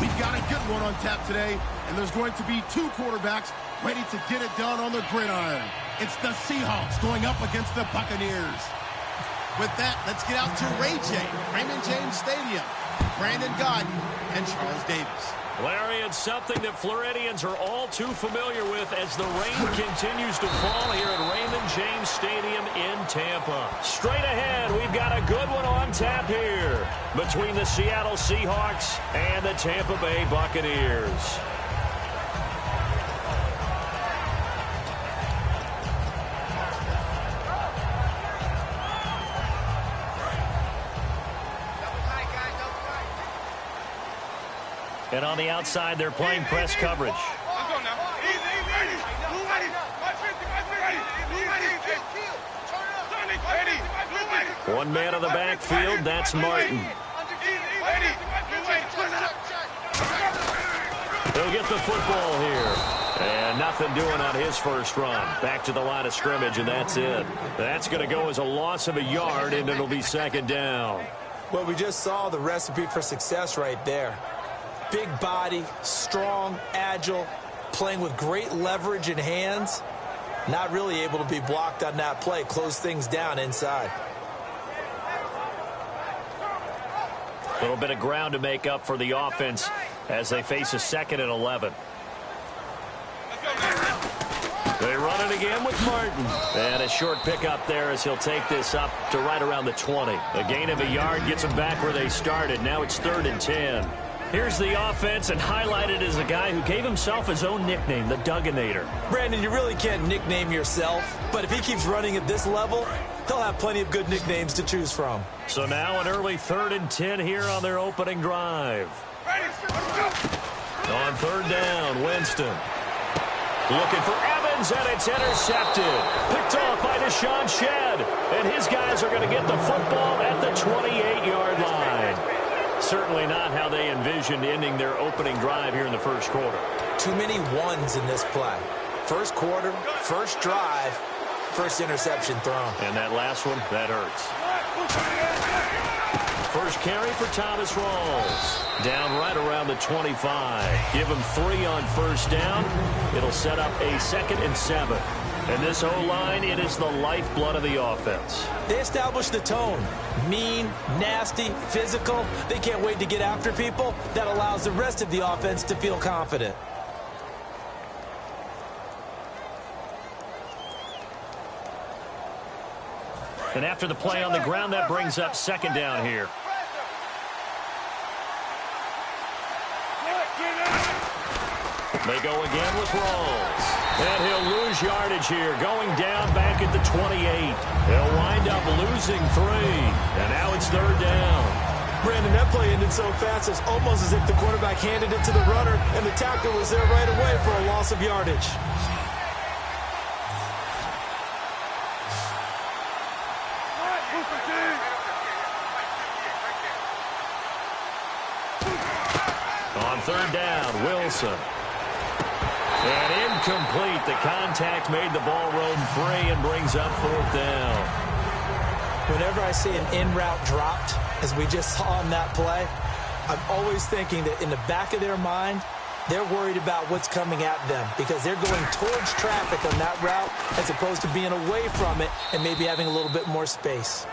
We've got a good one on tap today, and there's going to be two quarterbacks ready to get it done on the gridiron. It's the Seahawks going up against the Buccaneers. With that, let's get out to Ray J, Raymond James Stadium, Brandon Godden, and Charles Davis. Larry, it's something that Floridians are all too familiar with as the rain continues to fall here at Raymond James Stadium in Tampa. Straight ahead, we've got a good one on tap here between the Seattle Seahawks and the Tampa Bay Buccaneers. And on the outside, they're playing press coverage. One man on the backfield, that's Martin. He'll get the football here. And nothing doing on his first run. Back to the line of scrimmage, and that's it. That's going to go as a loss of a yard, and it'll be second down. Well, we just saw the recipe for success right there. Big body, strong, agile, playing with great leverage in hands. Not really able to be blocked on that play. Close things down inside. A little bit of ground to make up for the offense as they face a 2nd and 11. They run it again with Martin. And a short pickup there as he'll take this up to right around the 20. A gain of a yard gets them back where they started. Now it's 3rd and 10. Here's the offense, and highlighted as a guy who gave himself his own nickname, the Dugginator. Brandon, you really can't nickname yourself, but if he keeps running at this level, he'll have plenty of good nicknames to choose from. So now an early 3rd and 10 here on their opening drive. On 3rd down, Winston. Looking for Evans, and it's intercepted. Picked off by Deshaun Shedd, and his guys are going to get the football at the 28-yard line. Certainly not how they envisioned ending their opening drive here in the first quarter. Too many ones in this play. First quarter, first drive, first interception thrown. And that last one, that hurts. First carry for Thomas Rawls. Down right around the 25. Give him 3 on first down. It'll set up a 2nd and 7. And this O-line, it is the lifeblood of the offense. They established the tone. Mean, nasty, physical. They can't wait to get after people. That allows the rest of the offense to feel confident. And after the play on the ground, that brings up 2nd down here. They go again with Rawls. And he'll lose yardage here, going down back at the 28. They'll wind up losing 3. And now it's 3rd down. Brandon, that play ended so fast, it's almost as if the quarterback handed it to the runner, and the tackle was there right away for a loss of yardage. On 3rd down, Wilson. And incomplete. The contact made the ball roam free and brings up 4th down. Whenever I see an in-route dropped, as we just saw on that play, I'm always thinking that in the back of their mind, they're worried about what's coming at them because they're going towards traffic on that route as opposed to being away from it and maybe having a little bit more space.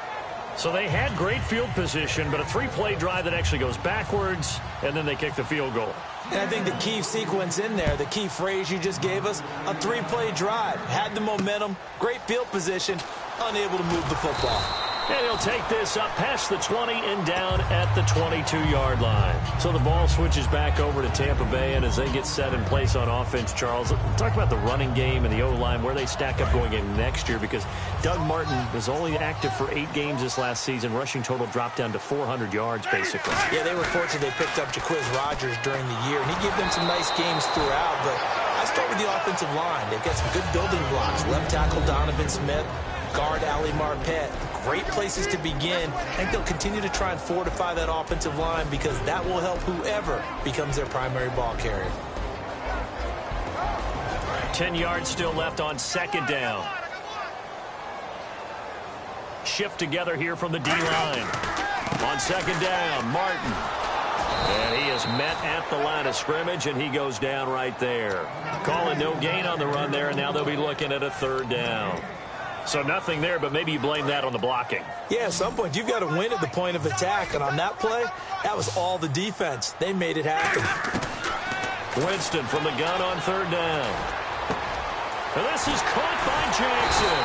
So they had great field position, but a 3-play drive that actually goes backwards, and then they kick the field goal. And I think the key sequence in there, the key phrase you just gave us, a 3-play drive. Had the momentum, great field position, unable to move the football. And he'll take this up past the 20 and down at the 22-yard line. So the ball switches back over to Tampa Bay, and as they get set in place on offense, Charles, talk about the running game and the O-line, where they stack up going in next year, because Doug Martin was only active for 8 games this last season. Rushing total dropped down to 400 yards, basically. Yeah, they were fortunate they picked up Jaquiz Rodgers during the year, and he gave them some nice games throughout, but I start with the offensive line. They've got some good building blocks. Left tackle Donovan Smith, guard Ali Marpet. Great places to begin. I think they'll continue to try and fortify that offensive line because that will help whoever becomes their primary ball carrier. 10 yards still left on 2nd down. Shift together here from the D-line. On 2nd down, Martin. And he is met at the line of scrimmage, and he goes down right there. Calling no gain on the run there, and now they'll be looking at a third down. So nothing there, but maybe you blame that on the blocking. Yeah, at some point, you've got to win at the point of attack. And on that play, that was all the defense. They made it happen. Winston from the gun on third down. And this is caught by Jackson.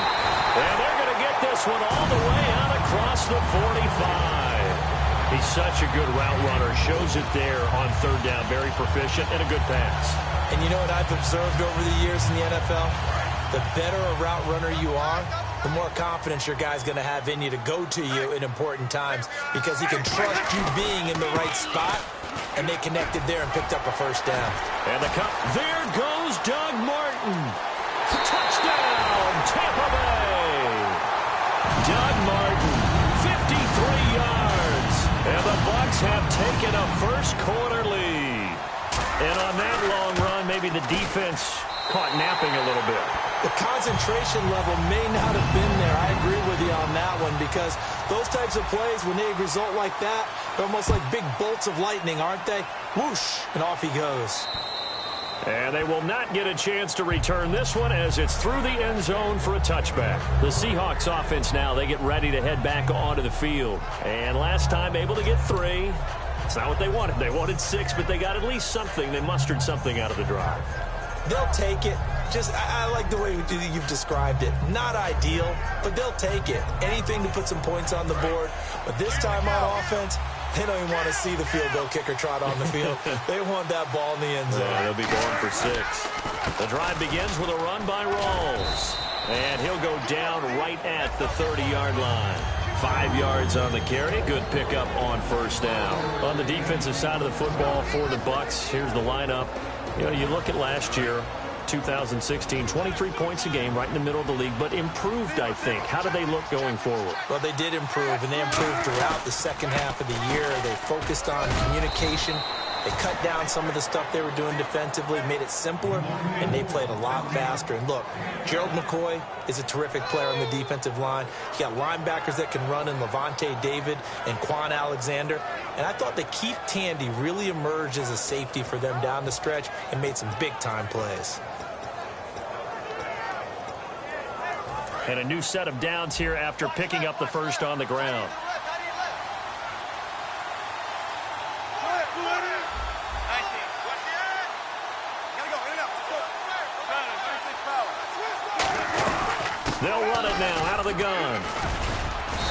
And they're going to get this one all the way out across the 45. He's such a good route runner. Shows it there on third down. Very proficient and a good pass. And you know what I've observed over the years in the NFL? The better a route runner you are, the more confidence your guy's going to have in you to go to you in important times because he can trust you being in the right spot, and they connected there and picked up a first down. And the cut. There goes Doug Martin. Touchdown, Tampa Bay. Doug Martin, 53 yards. And the Bucs have taken a first-quarter lead. And on that long run, maybe the defense caught napping a little bit. The concentration level may not have been there. I agree with you on that one because those types of plays, when they result like that, they're almost like big bolts of lightning, aren't they? Whoosh, and off he goes. And they will not get a chance to return this one as it's through the end zone for a touchback. The Seahawks offense now, they get ready to head back onto the field. And last time able to get 3. It's not what they wanted. They wanted 6, but they got at least something. They mustered something out of the drive. They'll take it. I like the way you've described it. Not ideal, but they'll take it. Anything to put some points on the board. But this time on offense, they don't even want to see the field goal kicker trot on the field. They want that ball in the end zone. Yeah, they'll be going for 6. The drive begins with a run by Rawls. And he'll go down right at the 30-yard line. 5 yards on the carry. Good pickup on first down. On the defensive side of the football for the Bucs, here's the lineup. You know, you look at last year, 2016, 23 points a game, right in the middle of the league, but improved, I think. How do they look going forward? Well, they did improve, and they improved throughout the second half of the year. They focused on communication. They cut down some of the stuff they were doing defensively, made it simpler, and they played a lot faster. And look, Gerald McCoy is a terrific player on the defensive line. You got linebackers that can run in Levante David and Quan Alexander. And I thought that Keith Tandy really emerged as a safety for them down the stretch and made some big-time plays. And a new set of downs here after picking up the first on the ground. They'll run it now out of the gun.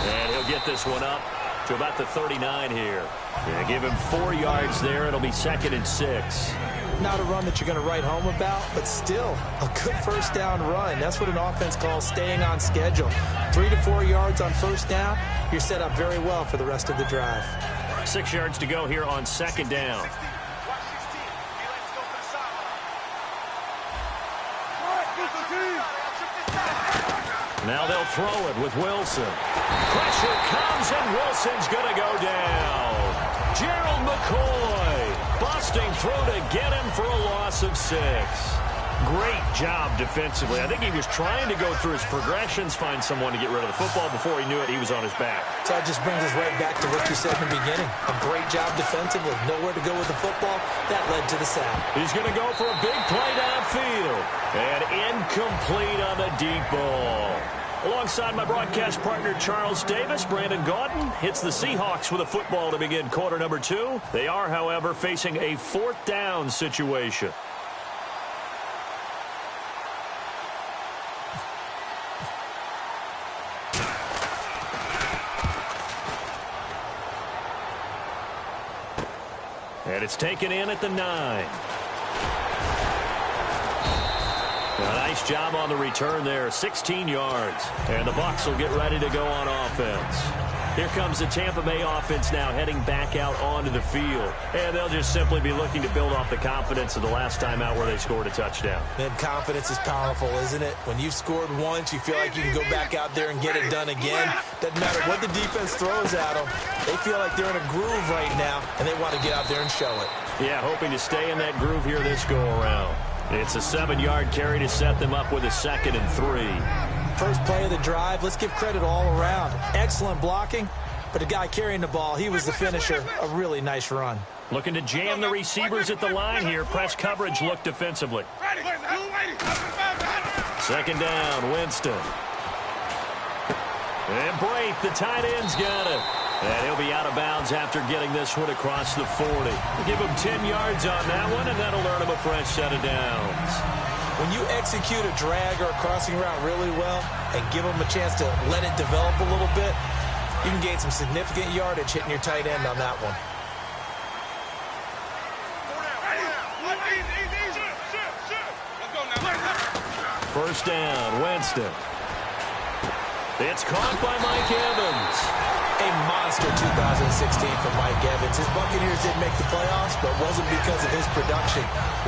And he'll get this one up to about the 39 here. Yeah, give him 4 yards there. It'll be 2nd and 6. Not a run that you're going to write home about, but still a good first down run. That's what an offense calls staying on schedule. 3 to 4 yards on first down, you're set up very well for the rest of the drive. 6 yards to go here on 2nd down. Now they'll throw it with Wilson. Pressure comes, and Wilson's going to go down. Gerald McCoy busting through to get him for a loss of 6. Great job defensively. I think he was trying to go through his progressions, find someone to get rid of the football. Before he knew it, he was on his back. So that just brings us right back to what you said in the beginning. A great job defensively. Nowhere to go with the football. That led to the sack. He's going to go for a big play downfield. And incomplete on the deep ball. Alongside my broadcast partner, Charles Davis, Brandon Gaudin hits the Seahawks with a football to begin quarter number 2. They are, however, facing a 4th down situation. And it's taken in at the 9. A nice job on the return there, 16 yards. And the Bucs will get ready to go on offense. Here comes the Tampa Bay offense now heading back out onto the field. And they'll just simply be looking to build off the confidence of the last time out where they scored a touchdown. And confidence is powerful, isn't it? When you've scored once, you feel like you can go back out there and get it done again. Doesn't matter what the defense throws at them. They feel like they're in a groove right now, and they want to get out there and show it. Yeah, hoping to stay in that groove here this go-around. It's a 7-yard carry to set them up with a 2nd and 3. First play of the drive, let's give credit all around. Excellent blocking, but the guy carrying the ball, he was the finisher. A really nice run. Looking to jam the receivers at the line here. Press coverage look defensively. Second down, Winston. And Braith, the tight end's got it. And he'll be out of bounds after getting this one across the 40. Give him 10 yards on that one, and that'll earn him a fresh set of downs. When you execute a drag or a crossing route really well and give them a chance to let it develop a little bit, you can gain some significant yardage hitting your tight end on that one. First down, Winston. It's caught by Mike Evans. A monster 2016 for Mike Evans. His Buccaneers didn't make the playoffs, but it wasn't because of his production.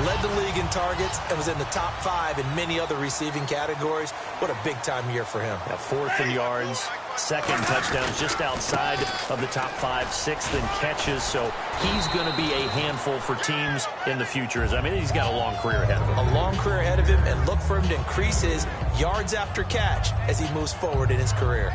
Led the league in targets and was in the top 5 in many other receiving categories. What a big-time year for him. Fourth in yards, second touchdowns just outside of the top 5, sixth in catches. So he's going to be a handful for teams in the future. I mean, he's got a long career ahead of him. A long career ahead of him, and look for him to increase his yards after catch as he moves forward in his career.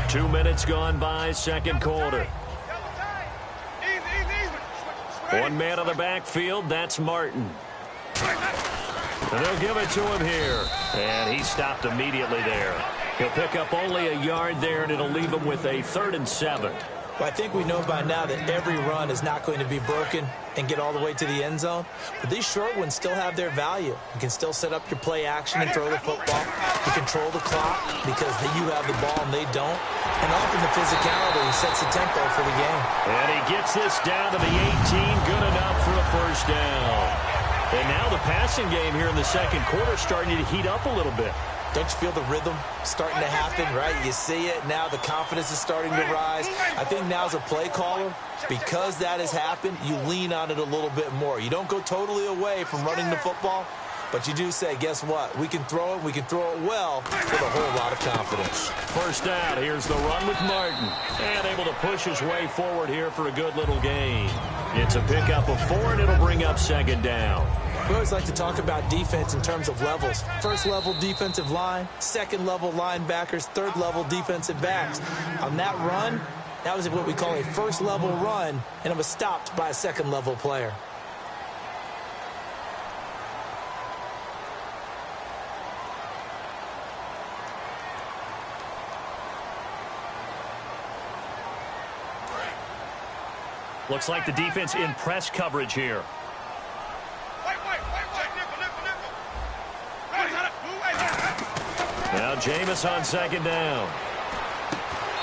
Two minutes gone by, second quarter. One man on the backfield, that's Martin. And they'll give it to him here. And he stopped immediately there. He'll pick up only a yard there, and it'll leave him with a 3rd and 7. Well, I think we know by now that every run is not going to be broken and get all the way to the end zone. But these short ones still have their value. You can still set up your play action and throw the football. You control the clock because you have the ball and they don't. And often the physicality sets the tempo for the game. And he gets this down to the 18. Good enough for a first down. And now the passing game here in the second quarter starting to heat up a little bit. Don't you feel the rhythm starting to happen, right? You see it. Now the confidence is starting to rise. I think now as a play caller, because that has happened, you lean on it a little bit more. You don't go totally away from running the football, but you do say, guess what? We can throw it. We can throw it well with a whole lot of confidence. First down. Here's the run with Martin. And able to push his way forward here for a good little gain. It's a pickup of 4, and it'll bring up second down. We always like to talk about defense in terms of levels. First level defensive line, second level linebackers, third level defensive backs. On that run, that was what we call a first level run, and it was stopped by a second level player. Looks like the defense in press coverage here. Now Jameis on second down.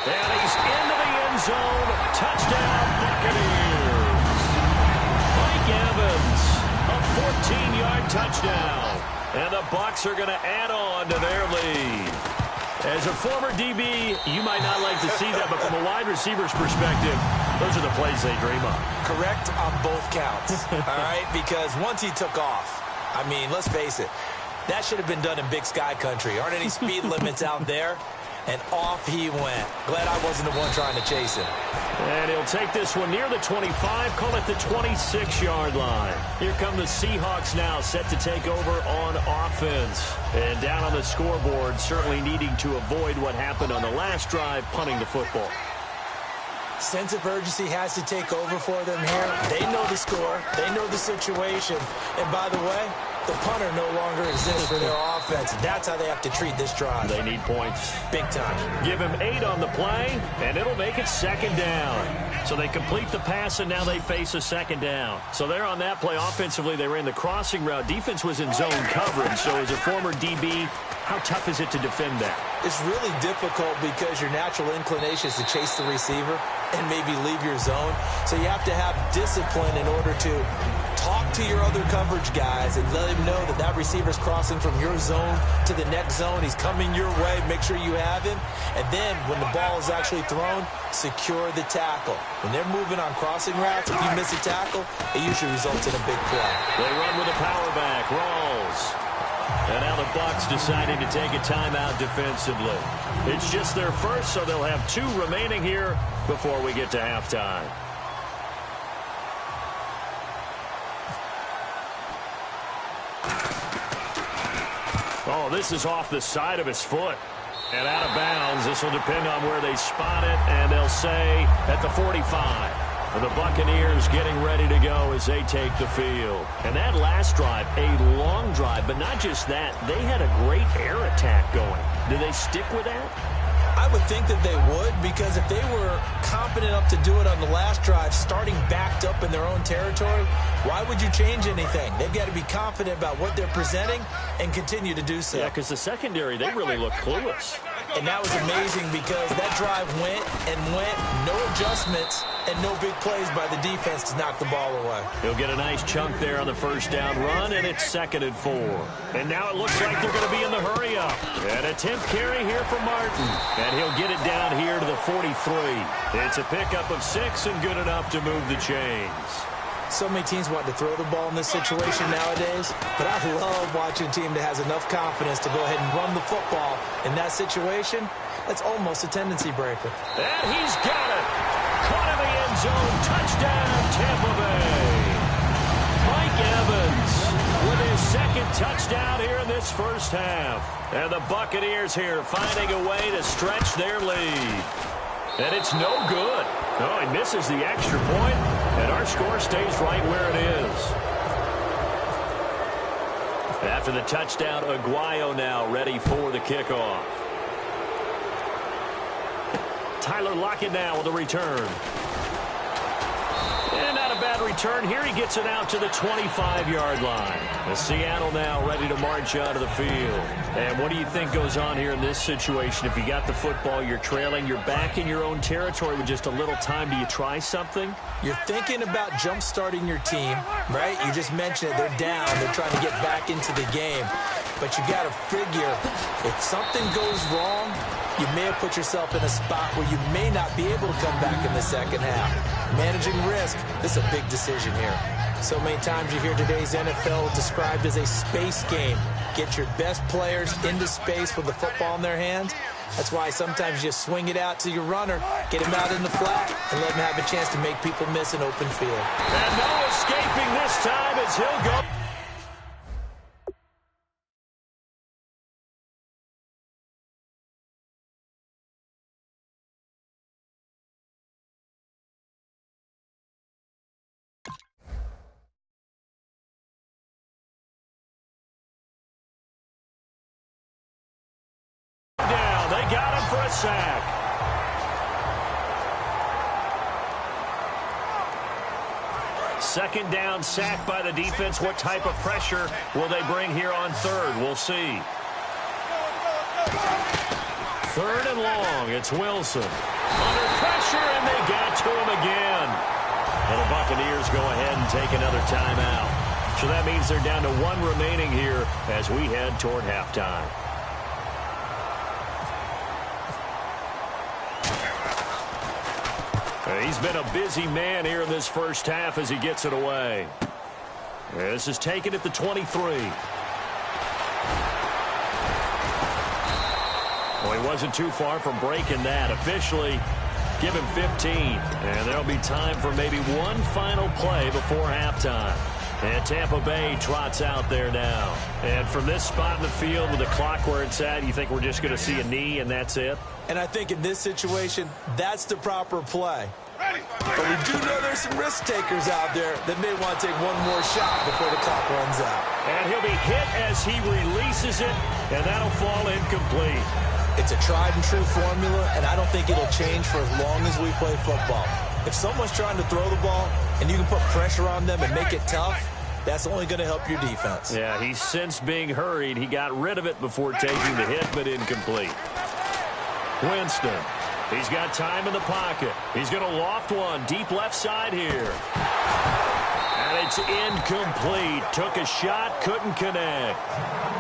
And he's into the end zone. Touchdown, Buccaneers. Mike Evans, a 14-yard touchdown. And the Bucs are going to add on to their lead. As a former DB, you might not like to see that, but from a wide receiver's perspective, those are the plays they dream of. Correct on both counts, all right? Because once he took off, I mean, let's face it, that should have been done in Big Sky country. Aren't any speed limits out there? And off he went. Glad I wasn't the one trying to chase him. And he'll take this one near the 25, call it the 26-yard line. Here come the Seahawks now, set to take over on offense. And down on the scoreboard, certainly needing to avoid what happened on the last drive, punting the football. Sense of urgency has to take over for them here. They know the score. They know the situation. And by the way, the punter no longer exists for their offense. That's how they have to treat this drive. They need points. Big time. Give him 8 on the play, and it'll make it second down. So they complete the pass, and now they face a second down. So they're on that play. Offensively, they ran the crossing route. Defense was in zone coverage. So as a former DB, how tough is it to defend that? It's really difficult because your natural inclination is to chase the receiver and maybe leave your zone. So you have to have discipline in order to talk to your other coverage guys and let him know that that receiver's crossing from your zone to the next zone. He's coming your way. Make sure you have him. And then when the ball is actually thrown, secure the tackle. When they're moving on crossing routes, if you miss a tackle, it usually results in a big play. They run with a power back. Rawls. And now the Bucs deciding to take a timeout defensively. It's just their first, so they'll have 2 remaining here before we get to halftime. this is off the side of his foot. And out of bounds. This will depend on where they spot it, and they'll say at the 45. And the Buccaneers getting ready to go as they take the field. And that last drive, a long drive, but not just that. They had a great air attack going. Do they stick with that? I would think that they would, because if they were confident enough to do it on the last drive, starting backed up in their own territory, why would you change anything? They've got to be confident about what they're presenting and continue to do so. Yeah, because the secondary, they really look clueless. And that was amazing because that drive went and went, no adjustments, and no big plays by the defense to knock the ball away. He'll get a nice chunk there on the first down run, and it's 2nd and 4. And now it looks like they're going to be in the hurry-up. And a 10th carry here for Martin. And he'll get it down here to the 43. It's a pickup of 6 and good enough to move the chains. So many teams want to throw the ball in this situation nowadays, but I love watching a team that has enough confidence to go ahead and run the football. In that situation, that's almost a tendency breaker. And he's got it. Caught in the end zone. Touchdown, Tampa Bay. Mike Evans with his 2nd touchdown here in this first half. And the Buccaneers here finding a way to stretch their lead. And it's no good. No, he misses the extra point, and our score stays right where it is. After the touchdown, Aguayo now ready for the kickoff. Tyler Lockett now with a return. And not a bad return. Here he gets it out to the 25-yard line. The Seattle now ready to march out of the field. And what do you think goes on here in this situation? If you got the football, you're trailing, you're back in your own territory with just a little time. Do you try something? You're thinking about jump-starting your team, right? You just mentioned it. They're down. They're trying to get back into the game. But you got to figure if something goes wrong, you may have put yourself in a spot where you may not be able to come back in the second half. Managing risk, this is a big decision here. So many times you hear today's NFL described as a space game. Get your best players into space with the football in their hands. That's why sometimes you swing it out to your runner, get him out in the flat, and let him have a chance to make people miss an open field. And no escaping this time as he'll go. They got him for a sack. Second down, sack by the defense. What type of pressure will they bring here on third? We'll see. 3rd and long. It's Wilson. Under pressure, and they got to him again. And the Buccaneers go ahead and take another timeout. So that means they're down to 1 remaining here as we head toward halftime. He's been a busy man here in this first half as he gets it away. This is taken at the 23. Well, he wasn't too far from breaking that. Officially, give him 15. And there'll be time for maybe one final play before halftime. And Tampa Bay trots out there now. And from this spot in the field with the clock where it's at, you think we're just going to see a knee and that's it? And I think in this situation, that's the proper play. But we do know there's some risk takers out there that may want to take one more shot before the clock runs out. And he'll be hit as he releases it, and that'll fall incomplete. It's a tried and true formula, and I don't think it'll change for as long as we play football. If someone's trying to throw the ball and you can put pressure on them and make it tough, that's only going to help your defense. Yeah, he's since being hurried. He got rid of it before taking the hit, but incomplete. Winston. He's got time in the pocket. He's going to loft one deep left side here. And it's incomplete. Took a shot, couldn't connect.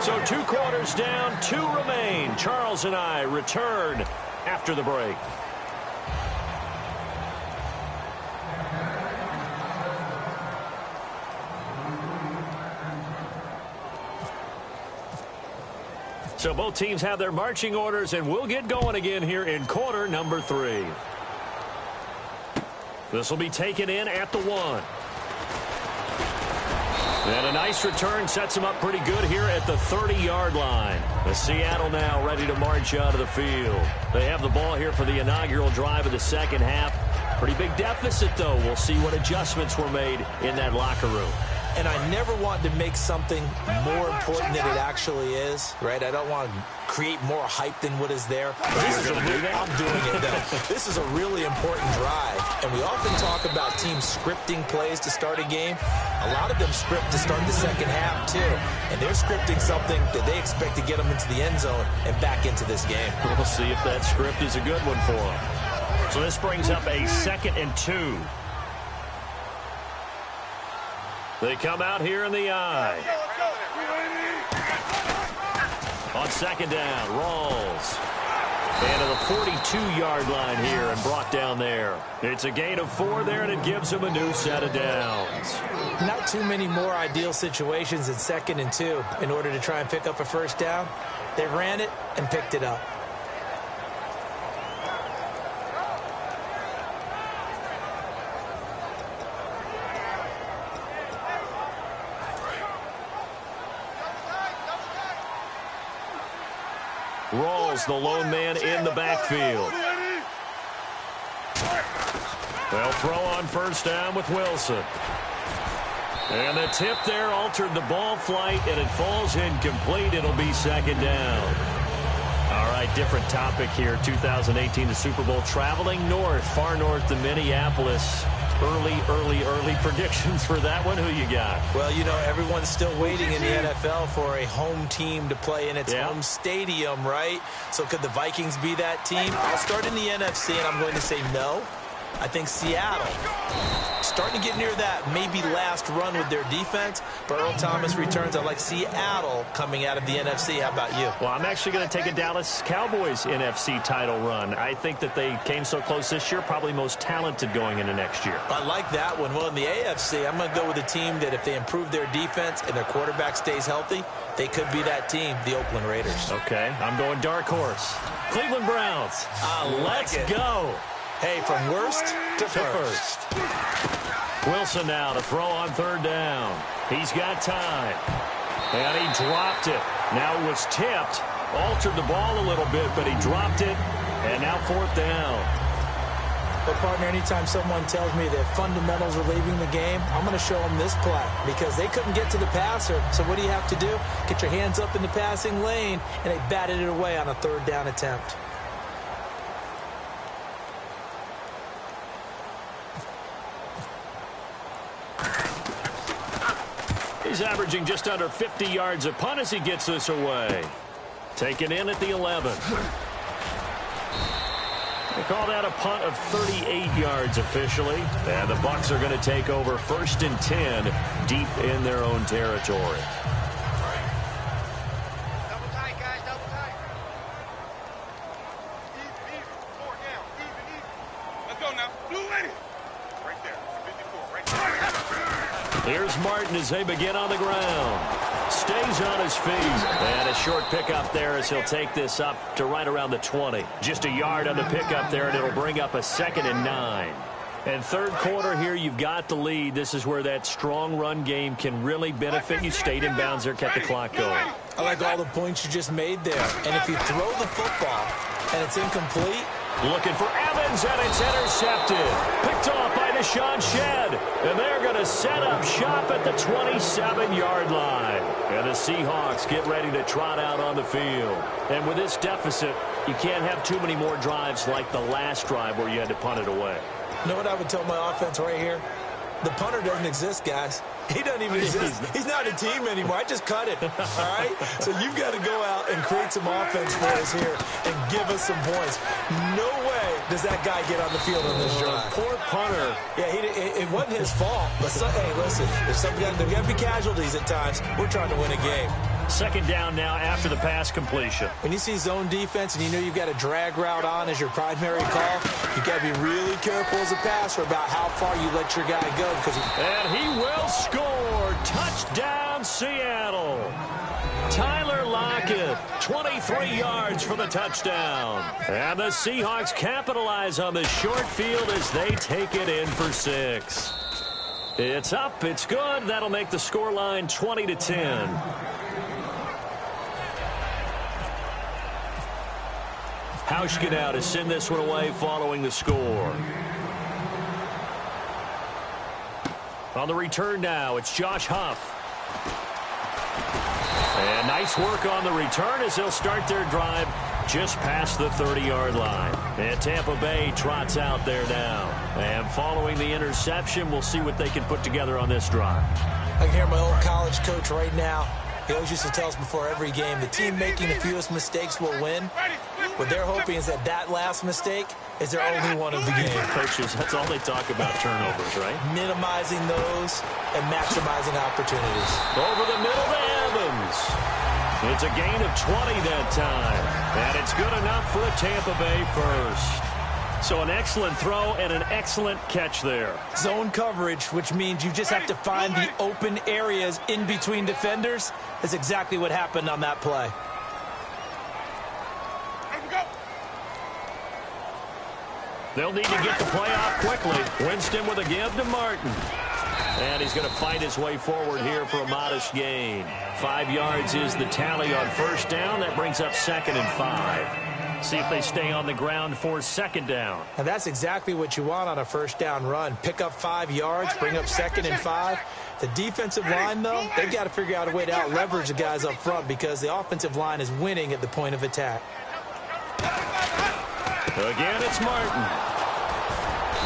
So 2 quarters down, 2 remain. Charles and I return after the break. So both teams have their marching orders, and we'll get going again here in quarter number 3. This will be taken in at the 1. And a nice return sets them up pretty good here at the 30-yard line. The Seattle now ready to march out of the field. They have the ball here for the inaugural drive of the second half. Pretty big deficit, though. We'll see what adjustments were made in that locker room. And I never want to make something more important than it actually is, right? I don't want to create more hype than what is there. I'm doing it, though. This is a really important drive. And we often talk about teams scripting plays to start a game. A lot of them script to start the second half, too. And they're scripting something that they expect to get them into the end zone and back into this game. We'll see if that script is a good one for them. So this brings up a 2nd and 2. They come out here in the eye. On 2nd down, Rawls. And to the 42-yard line here and brought down there. It's a gain of 4 there, and it gives them a new set of downs. Not too many more ideal situations in 2nd and 2 in order to try and pick up a first down. They ran it and picked it up. Rawls, the lone man in the backfield. They'll throw on first down with Wilson. And the tip there altered the ball flight, and it falls incomplete. It'll be 2nd down. All right, different topic here. 2018, the Super Bowl, traveling north, far north to Minneapolis. Early predictions for that one. Who you got? Well, you know, everyone's still waiting in the NFL for a home team to play in its home stadium, right? So could the Vikings be that team? I'll start in the NFC, and I'm going to say no. I think Seattle, starting to get near that maybe last run with their defense, but Earl Thomas returns. I like Seattle coming out of the NFC. How about you? Well, I'm actually going to take a Dallas Cowboys NFC title run. I think that they came so close this year, probably most talented going into next year. I like that one. Well, in the AFC, I'm going to go with a team that if they improve their defense and their quarterback stays healthy, they could be that team, the Oakland Raiders. Okay, I'm going dark horse. Cleveland Browns. Let's go. Hey, from worst to first. Wilson now to throw on 3rd down. He's got time. And he dropped it. Now it was tipped. Altered the ball a little bit, but he dropped it. And now 4th down. But, partner, anytime someone tells me that fundamentals are leaving the game, I'm going to show them this play because they couldn't get to the passer. So what do you have to do? Get your hands up in the passing lane, and they batted it away on a 3rd down attempt. He's averaging just under 50 yards a punt as he gets this away. Taken in at the 11. They call that a punt of 38 yards officially. And the Bucs are going to take over 1st and 10 deep in their own territory. Double tight, guys, double tight. Easy, 4 down, even. Let's go now. Blue lady. Right there, 54, right there. Here's Martin as they begin on the ground. Stays on his feet. And a short pickup there as he'll take this up to right around the 20. Just a yard on the pickup there, and it'll bring up a 2nd and 9. And 3rd quarter here, you've got the lead. This is where that strong run game can really benefit you. Stayed in bounds there, kept the clock going. I like all the points you just made there. And if you throw the football and it's incomplete, looking for Evans, and it's intercepted. Picked off by Deshaun Shedd. And they're going to set up shop at the 27-yard line. And the Seahawks get ready to trot out on the field. And with this deficit, you can't have too many more drives like the last drive where you had to punt it away. You know what I would tell my offense right here? The punter doesn't exist, guys. He doesn't even exist. He's not a team anymore. I just cut it, all right? So you've got to go out and create some offense for us here and give us some points. No way does that guy get on the field on this drive. Poor punter. Yeah, it wasn't his fault. But hey, listen, there's got to be casualties at times. We're trying to win a game. 2nd down now after the pass completion. When you see zone defense and you know you've got a drag route on as your primary call, you've got to be really careful as a passer about how far you let your guy go. And he will score. Touchdown, Seattle. Tyler Lockett, 23 yards for the touchdown. And the Seahawks capitalize on the short field as they take it in for 6. It's up. It's good. That'll make the scoreline 20-10. Hauschka to send this one away following the score. On the return now, it's Josh Huff. And nice work on the return as they'll start their drive just past the 30-yard line. And Tampa Bay trots out there now. And following the interception, we'll see what they can put together on this drive. I can hear my old college coach right now. He always used to tell us before every game, the team making the fewest mistakes will win. What they're hoping is that last mistake is their only one of the game. Coaches, that's all they talk about, turnovers, right? Minimizing those and maximizing opportunities. Over the middle to Evans. It's a gain of 20 that time. And it's good enough for a Tampa Bay first. So an excellent throw and an excellent catch there. Zone coverage, which means you just have to find the open areas in between defenders. That's exactly what happened on that play. They'll need to get the play off quickly. Winston with a give to Martin. And he's going to fight his way forward here for a modest gain. 5 yards is the tally on first down. That brings up 2nd and 5. See if they stay on the ground for 2nd down. And that's exactly what you want on a first down run. Pick up 5 yards, bring up 2nd and 5. The defensive line, though, they've got to figure out a way to out-leverage the guys up front because the offensive line is winning at the point of attack. Again, it's Martin.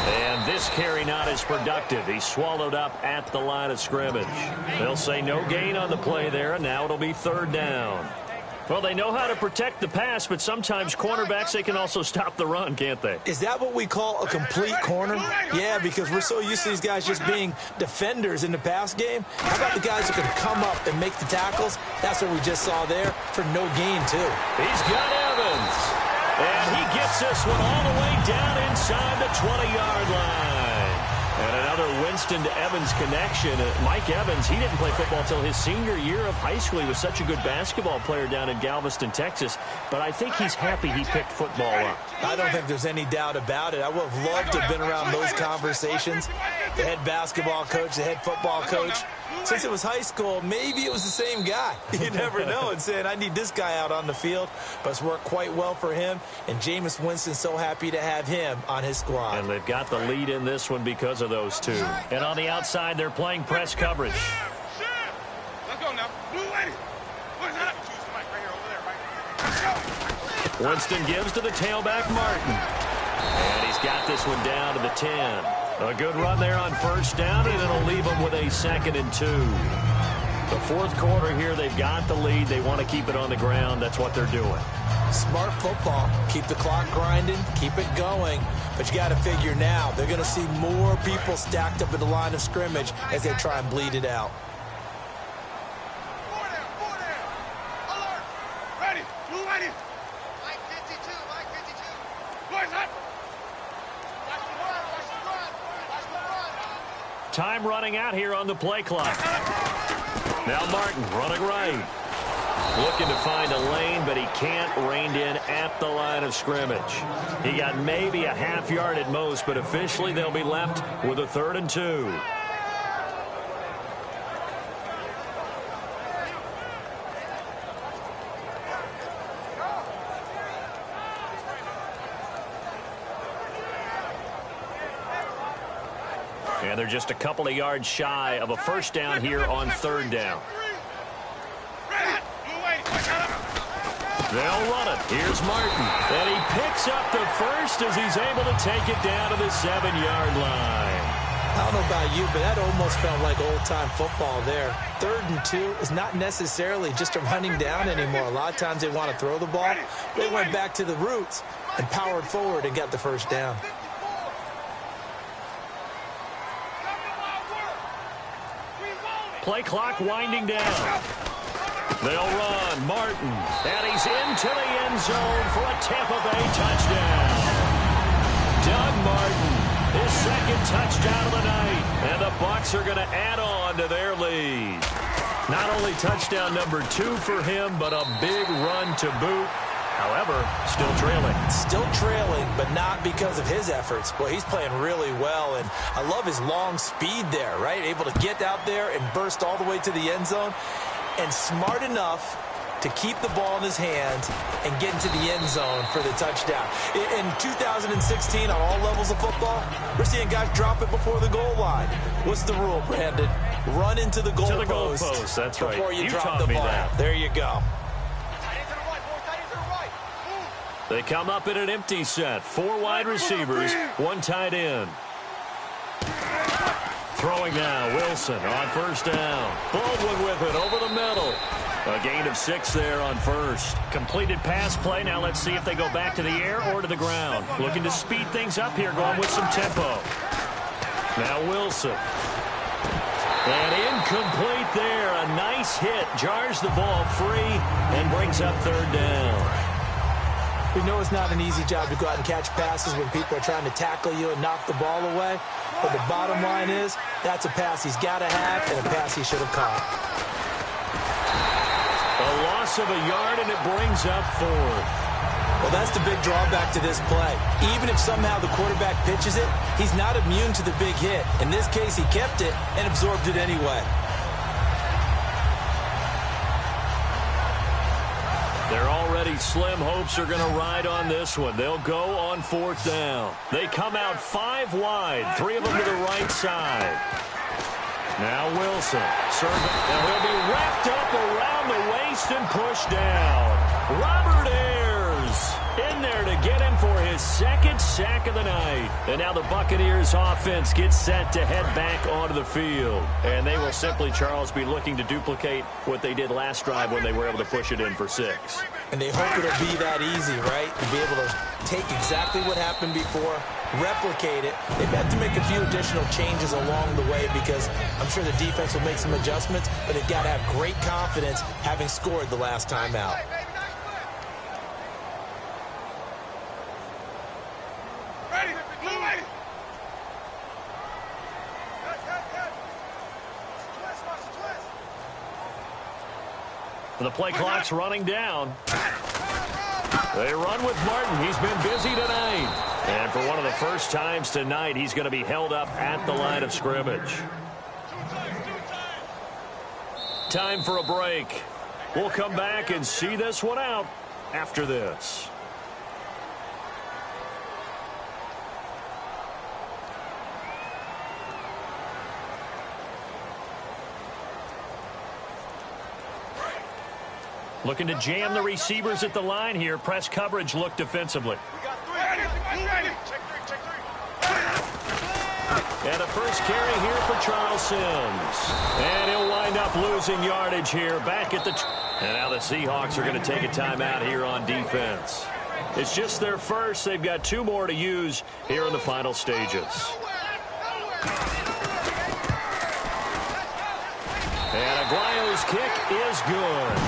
And this carry not as productive. He's swallowed up at the line of scrimmage. They'll say no gain on the play there, and now it'll be 3rd down. Well, they know how to protect the pass, but sometimes cornerbacks, they can also stop the run, can't they? Is that what we call a complete corner? Yeah, because we're so used to these guys just being defenders in the pass game. How about the guys who can come up and make the tackles? That's what we just saw there for no gain, too. He's got Evans. And he gets this one all the way down inside the 20-yard line. And another Winston to Evans connection. Mike Evans, he didn't play football until his senior year of high school. He was such a good basketball player down in Galveston, Texas. But I think he's happy he picked football up. I don't think there's any doubt about it. I would have loved to have been around those conversations. The head basketball coach, the head football coach. Since it was high school, maybe it was the same guy. You never know. And saying, I need this guy out on the field. But it's worked quite well for him. And Jameis Winston's so happy to have him on his squad. And they've got the lead in this one because of those two. And on the outside, they're playing press coverage. Let's go now. Blue lady. What is that? Choose the mic right here over there, right? Let's go. Winston gives to the tailback, Martin. And he's got this one down to the 10. A good run there on first down, and it'll leave them with a 2nd and 2. The 4th quarter here, they've got the lead. They want to keep it on the ground. That's what they're doing. Smart football. Keep the clock grinding. Keep it going. But you got to figure now, they're going to see more people stacked up at the line of scrimmage as they try and bleed it out. Four down. Alert. Ready. Blue lady. Mike 52. Mike 52. Boys up. Time running out here on the play clock. Now Martin running right. Looking to find a lane, but he can't. Reined in at the line of scrimmage. He got maybe a half yard at most, but officially they'll be left with a 3rd and 2. And they're just a couple of yards shy of a first down here on 3rd down. They'll run it. Here's Martin. And he picks up the first as he's able to take it down to the 7-yard line. I don't know about you, but that almost felt like old-time football there. 3rd and 2 is not necessarily just a running down anymore. A lot of times they want to throw the ball. They went back to the roots and powered forward and got the first down. Play clock winding down. They'll run. Martin. And he's into the end zone for a Tampa Bay touchdown. Doug Martin, his 2nd touchdown of the night. And the Bucs are going to add on to their lead. Not only touchdown number 2 for him, but a big run to boot. However, still trailing. Still trailing, but not because of his efforts. Boy, he's playing really well, and I love his long speed there, right? Able to get out there and burst all the way to the end zone, and smart enough to keep the ball in his hands and get into the end zone for the touchdown. In 2016, on all levels of football, we're seeing guys drop it before the goal line. What's the rule, Brandon? Run into the goal post. That's right. Before you drop taught the me ball. that. There you go. They come up in an empty set. 4 wide receivers, 1 tight end. Throwing now, Wilson on first down. Baldwin with it over the middle. A gain of 6 there on first. Completed pass play. Now let's see if they go back to the air or to the ground. Looking to speed things up here, going with some tempo. Now Wilson. And incomplete there. A nice hit. Jars the ball free and brings up third down. We know it's not an easy job to go out and catch passes when people are trying to tackle you and knock the ball away. But the bottom line is, that's a pass he's got to have and a pass he should have caught. A loss of a yard, and it brings up 4th. Well, that's the big drawback to this play. Even if somehow the quarterback pitches it, he's not immune to the big hit. In this case, he kept it and absorbed it anyway. Their already slim hopes are going to ride on this one. They'll go on 4th down. They come out 5 wide, 3 of them to the right side. Now Wilson. Now he'll be wrapped up around the waist and pushed down. Robert Ayers in there to get him for his 2nd sack of the night. And now the Buccaneers offense gets set to head back onto the field. And they will simply, Charles, be looking to duplicate what they did last drive when they were able to push it in for 6. And they hope it'll be that easy, right? To be able to take exactly what happened before, replicate it. They've had to make a few additional changes along the way because I'm sure the defense will make some adjustments, but they've got to have great confidence having scored the last time out. The play clock's running down. They run with Martin. He's been busy tonight. And for one of the first times tonight, he's going to be held up at the line of scrimmage. Time for a break. We'll come back and see this one out after this. Looking to jam the receivers at the line here. Press coverage look defensively. And a first carry here for Charles Sims. And he'll wind up losing yardage here back at the... And now the Seahawks are going to take a timeout here on defense. It's just their first. They've got 2 more to use here in the final stages. And Aguayo's kick is good.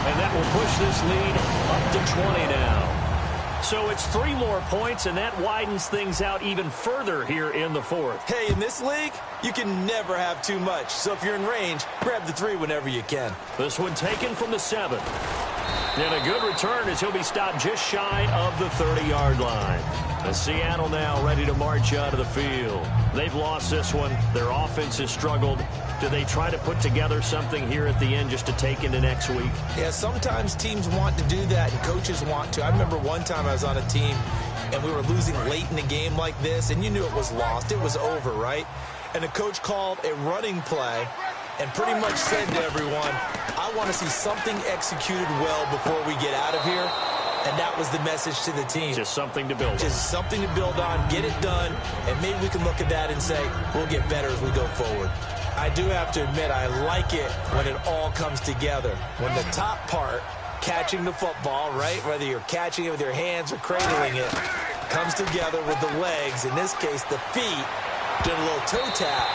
And that will push this lead up to 20 now. So it's 3 more points, and that widens things out even further here in the 4th. Hey, in this league, you can never have too much. So if you're in range, grab the 3 whenever you can. This one taken from the 7. And a good return as he'll be stopped just shy of the 30-yard line. And Seattle now ready to march out of the field. They've lost this one. Their offense has struggled. Do they try to put together something here at the end just to take into next week? Yeah, sometimes teams want to do that and coaches want to. I remember one time I was on a team and we were losing late in a game like this, and you knew it was lost. It was over, right? And the coach called a running play and pretty much said to everyone, I want to see something executed well before we get out of here. And that was the message to the team. Just something to build on. Just something to build on, get it done, and maybe we can look at that and say, we'll get better as we go forward. I do have to admit, I like it when it all comes together. When the top part, catching the football, right, whether you're catching it with your hands or cradling it, comes together with the legs, in this case the feet, doing a little toe tap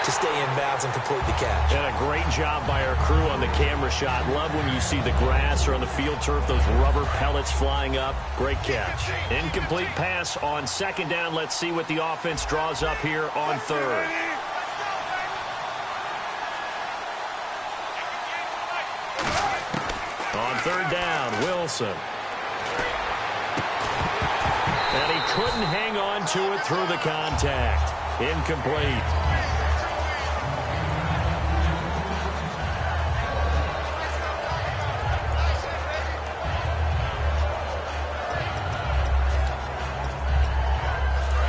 to stay in bounds and complete the catch. And a great job by our crew on the camera shot. Love when you see the grass or on the field turf, those rubber pellets flying up. Great catch. Incomplete pass on 2nd down. Let's see what the offense draws up here on 3rd. On 3rd down, Wilson. And he couldn't hang on to it through the contact. Incomplete.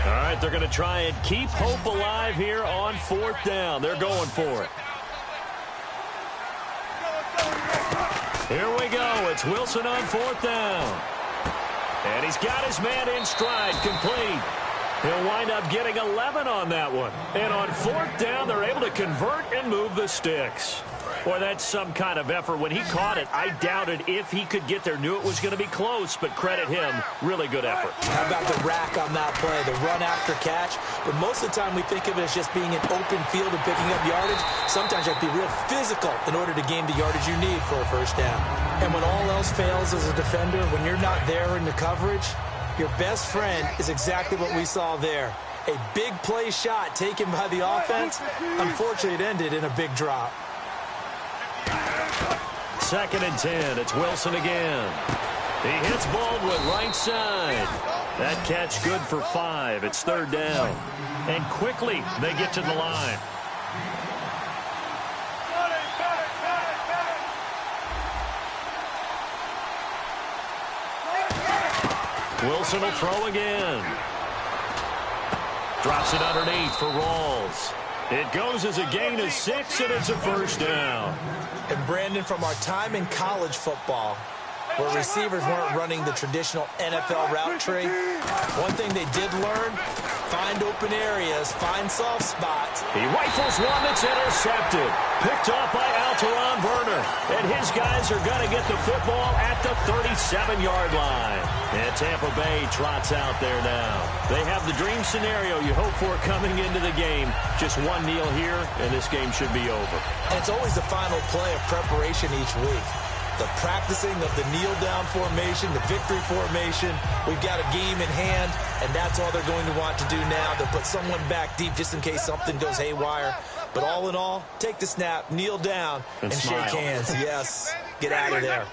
All right, they're going to try and keep hope alive here on 4th down. They're going for it. Here we go. It's Wilson on 4th down. And he's got his man in stride, complete. He'll wind up getting 11 on that one. And on 4th down, they're able to convert and move the sticks. Boy, that's some kind of effort. When he caught it, I doubted if he could get there. Knew it was going to be close, but credit him. Really good effort. How about the rack on that play, the run after catch? But most of the time we think of it as just being an open field and picking up yardage. Sometimes you have to be real physical in order to gain the yardage you need for a first down. And when all else fails as a defender, when you're not there in the coverage, your best friend is exactly what we saw there. A big play shot taken by the offense. Unfortunately, it ended in a big drop. 2nd and 10. It's Wilson again. He hits Baldwin right side. That catch good for 5. It's 3rd down. And quickly they get to the line. Wilson will throw again. Drops it underneath for Rawls. It goes as a gain of 6, and it's a first down. And Brandon, from our time in college football, where receivers weren't running the traditional NFL route tree, one thing they did learn, find open areas, find soft spots. He rifles one that's intercepted. Picked off by Alteron Werner. And his guys are going to get the football at the 37-yard line. And Tampa Bay trots out there now. They have the dream scenario you hope for coming into the game. Just one kneel here, and this game should be over. And it's always the final play of preparation each week. The practicing of the kneel-down formation, the victory formation. We've got a game in hand, and that's all they're going to want to do now. They'll put someone back deep just in case something goes haywire. But all in all, take the snap, kneel down, and shake hands. Yes, get out of there.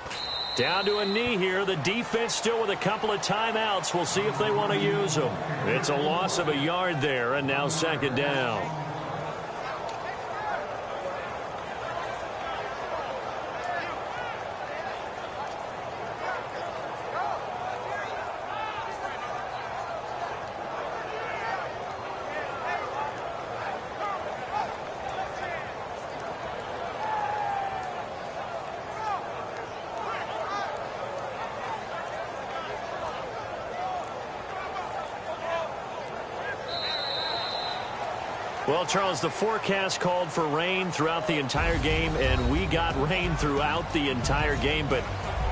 Down to a knee here. The defense still with a couple of timeouts. We'll see if they want to use them. It's a loss of a yard there, and now 2nd down. Well, Charles, the forecast called for rain throughout the entire game, and we got rain throughout the entire game. But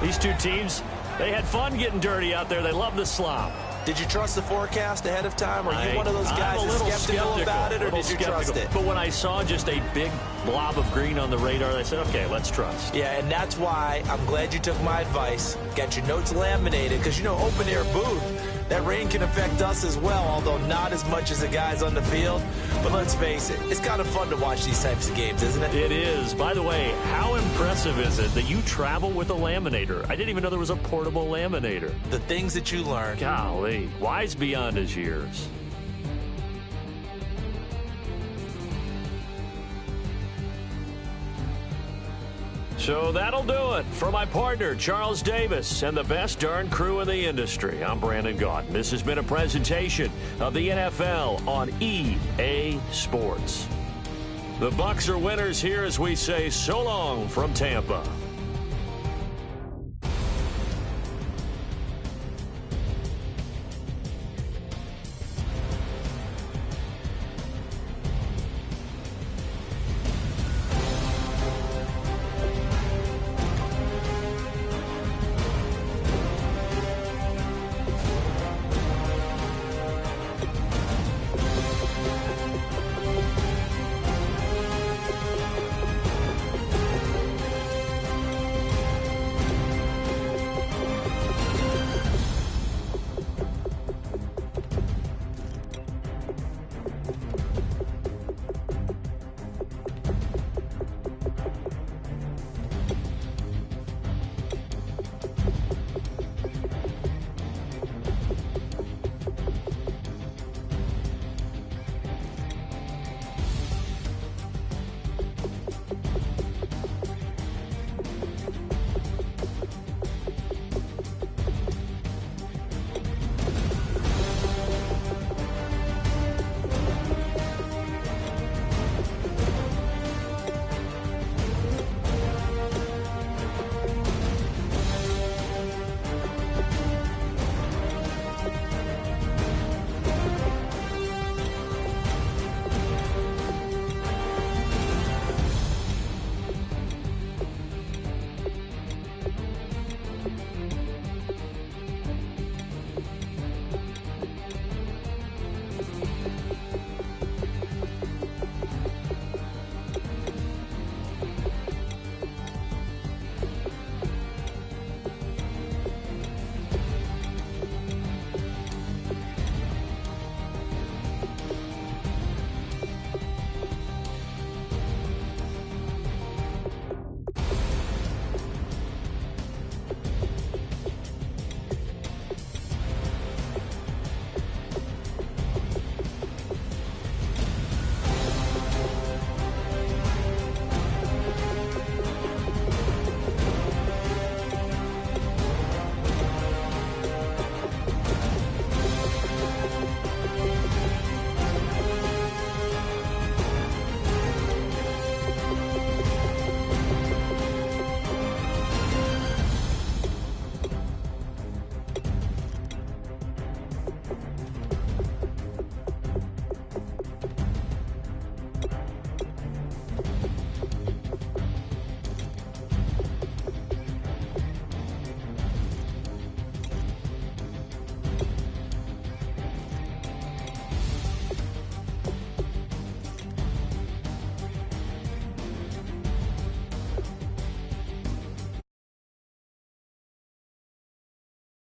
these two teams, they had fun getting dirty out there. They love the slop. Did you trust the forecast ahead of time? Are you one of those guys that's skeptical about it, or did you trust it? But when I saw just a big blob of green on the radar, I said, okay, let's trust. Yeah, and that's why I'm glad you took my advice. Got your notes laminated, because, you know, open-air booth, that rain can affect us as well, although not as much as the guys on the field. But let's face it, it's kind of fun to watch these types of games, isn't it? It is. By the way, how impressive is it that you travel with a laminator? I didn't even know there was a portable laminator. The things that you learn. Golly, wise beyond his years. So that'll do it for my partner, Charles Davis, and the best darn crew in the industry. I'm Brandon Gaudin. This has been a presentation of the NFL on EA Sports. The Bucs are winners here as we say so long from Tampa.